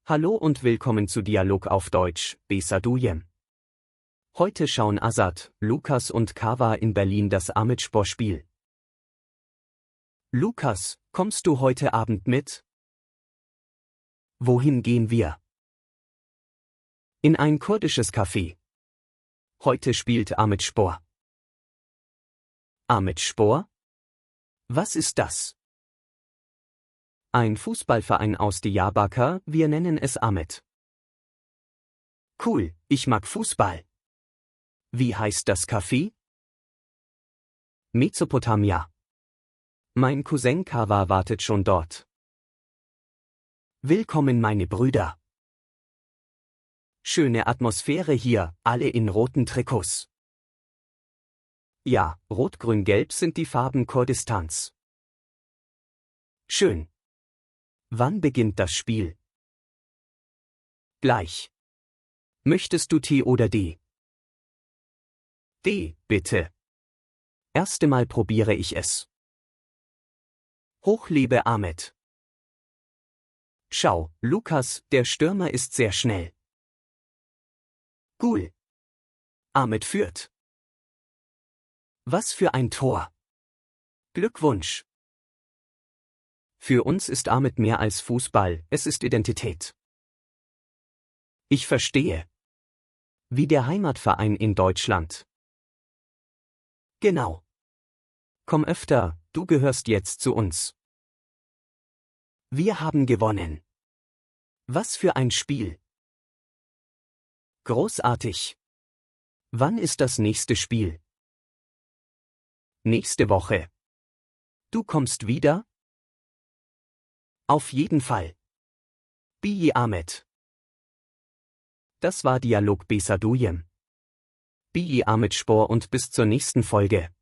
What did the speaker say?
Hallo und willkommen zu Dialog auf Deutsch, Besa Dujem. Heute schauen Azad, Lukas und Kawa in Berlin das Ahmetspor-Spiel. Lukas, kommst du heute Abend mit? Wohin gehen wir? In ein kurdisches Café. Heute spielt Ahmetspor. Ahmetspor? Was ist das? Ein Fußballverein aus Diyarbakır, wir nennen es Ahmet. Cool, ich mag Fußball. Wie heißt das Café? Mesopotamia. Mein Cousin Kawa wartet schon dort. Willkommen meine Brüder. Schöne Atmosphäre hier, alle in roten Trikots. Ja, Rot-Grün-Gelb sind die Farben Kurdistans. Schön. Wann beginnt das Spiel? Gleich. Möchtest du Tee oder D? D, bitte. Erste Mal probiere ich es. Hoch lebe Ahmet. Schau, Lukas, der Stürmer ist sehr schnell. Cool. Ahmet führt. Was für ein Tor. Glückwunsch. Für uns ist Ahmet mehr als Fußball, es ist Identität. Ich verstehe. Wie der Heimatverein in Deutschland. Genau. Komm öfter, du gehörst jetzt zu uns. Wir haben gewonnen. Was für ein Spiel. Großartig. Wann ist das nächste Spiel? Nächste Woche. Du kommst wieder? Auf jeden Fall. Biyi Ahmet. Das war Dialog Besa Dujem. Biyi Ahmetspor und bis zur nächsten Folge.